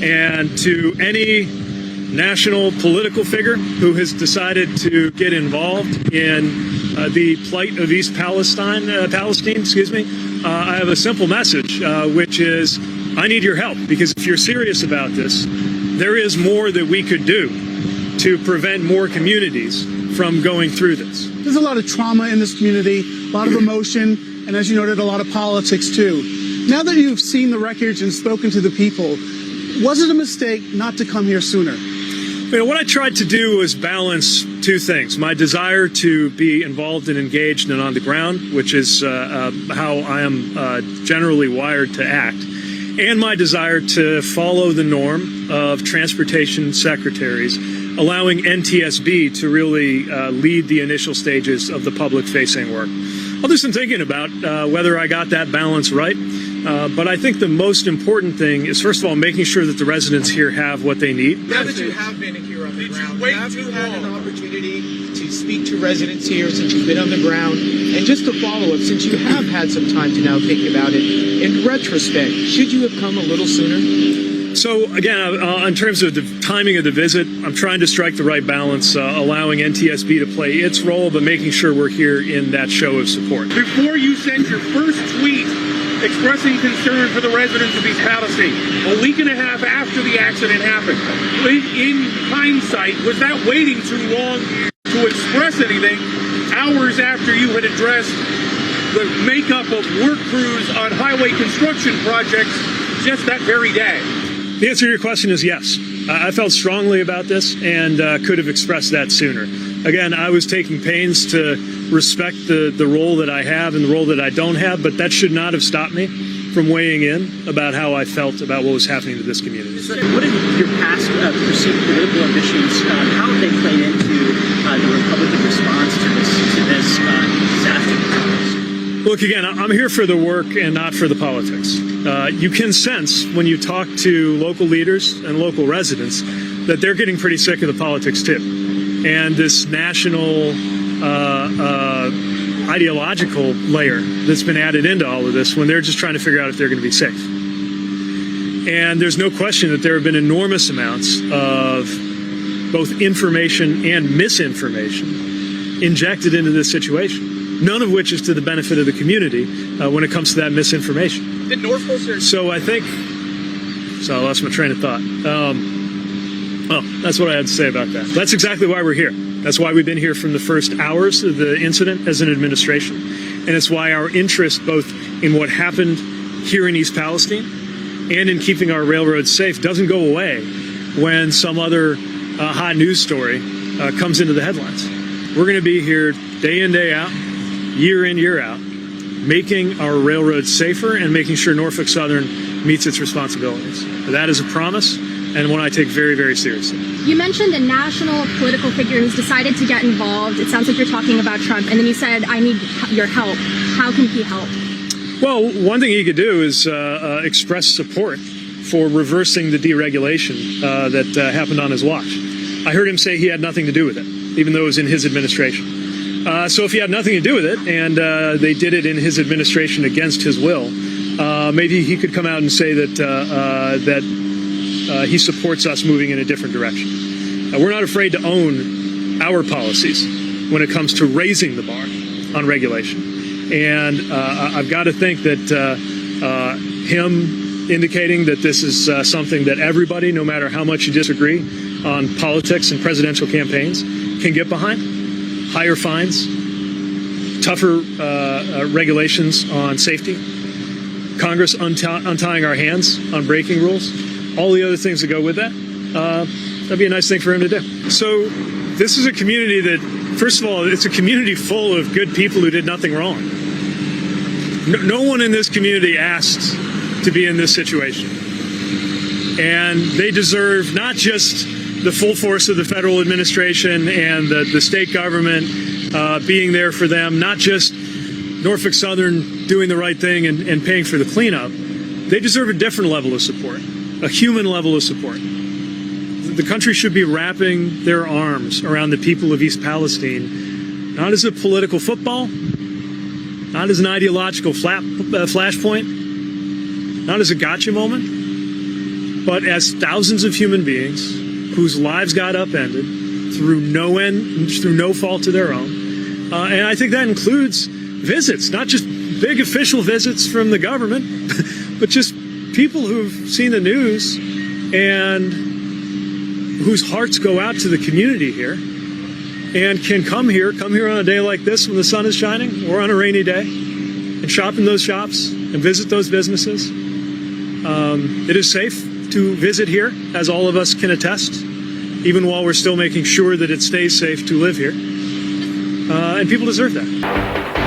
And to any national political figure who has decided to get involved in the plight of East Palestine, I have a simple message, which is I need your help, because if you're serious about this, there is more that we could do to prevent more communities from going through this. There's a lot of trauma in this community, a lot of emotion, and as you noted, a lot of politics too. Now that you've seen the wreckage and spoken to the people, was it a mistake not to come here sooner? You know, what I tried to do was balance two things: my desire to be involved and engaged and on the ground, which is how I am generally wired to act, and my desire to follow the norm of transportation secretaries, allowing NTSB to really lead the initial stages of the public-facing work. I'll do some thinking about whether I got that balance right. But I think the most important thing is, first of all, making sure that the residents here have what they need. Now that you have been here on the ground, have you had an opportunity to speak to residents here since you've been on the ground? And just to follow up, since you have had some time to now think about it, in retrospect, should you have come a little sooner? So again, in terms of the timing of the visit, I'm trying to strike the right balance, allowing NTSB to play its role, but making sure we're here in that show of support. Before you sent your first tweet expressing concern for the residents of East Palestine, a week and a half after the accident happened, in hindsight, was that waiting too long to express anything hours after you had addressed the makeup of work crews on highway construction projects just that very day? The answer to your question is yes. I felt strongly about this and could have expressed that sooner. Again, I was taking pains to respect the role that I have and the role that I don't have, but that should not have stopped me from weighing in about how I felt about what was happening to this community. What have your past perceived political ambitions, how have they played into the Republican response to this disaster? Look, again, I'm here for the work and not for the politics. You can sense when you talk to local leaders and local residents that they're getting pretty sick of the politics too. And this national ideological layer that's been added into all of this when they're just trying to figure out if they're going to be safe. And there's no question that there have been enormous amounts of both information and misinformation injected into this situation, none of which is to the benefit of the community when it comes to that misinformation. Did Norfolk So I lost my train of thought. Well, that's what I had to say about that. That's exactly why we're here. That's why we've been here from the first hours of the incident as an administration. And it's why our interest both in what happened here in East Palestine and in keeping our railroads safe doesn't go away when some other hot news story comes into the headlines. We're going to be here day in, day out, year in, year out, making our railroads safer and making sure Norfolk Southern meets its responsibilities. That is a promise, and one I take very, very seriously. You mentioned a national political figure who's decided to get involved. It sounds like you're talking about Trump, and then you said, I need your help. How can he help? Well, one thing he could do is express support for reversing the deregulation that happened on his watch. I heard him say he had nothing to do with it, even though it was in his administration. So if he had nothing to do with it, and they did it in his administration against his will, maybe he could come out and say that he supports us moving in a different direction. We're not afraid to own our policies when it comes to raising the bar on regulation. And I've got to think that him indicating that this is something that everybody, no matter how much you disagree on politics and presidential campaigns, can get behind. Higher fines, tougher regulations on safety, Congress untying our hands on braking rules, all the other things that go with that, that'd be a nice thing for him to do. So this is a community that, first of all, it's a community full of good people who did nothing wrong. No one in this community asked to be in this situation. And they deserve not just the full force of the federal administration and the state government being there for them, not just Norfolk Southern doing the right thing and paying for the cleanup. They deserve a different level of support, a human level of support. The country should be wrapping their arms around the people of East Palestine, not as a political football, not as an ideological flashpoint, not as a gotcha moment, but as thousands of human beings whose lives got upended through no fault of their own. And I think that includes visits, not just big official visits from the government, but just people who've seen the news and whose hearts go out to the community here and can come here on a day like this when the sun is shining or on a rainy day and shop in those shops and visit those businesses. It is safe to visit here, as all of us can attest, even while we're still making sure that it stays safe to live here. And people deserve that.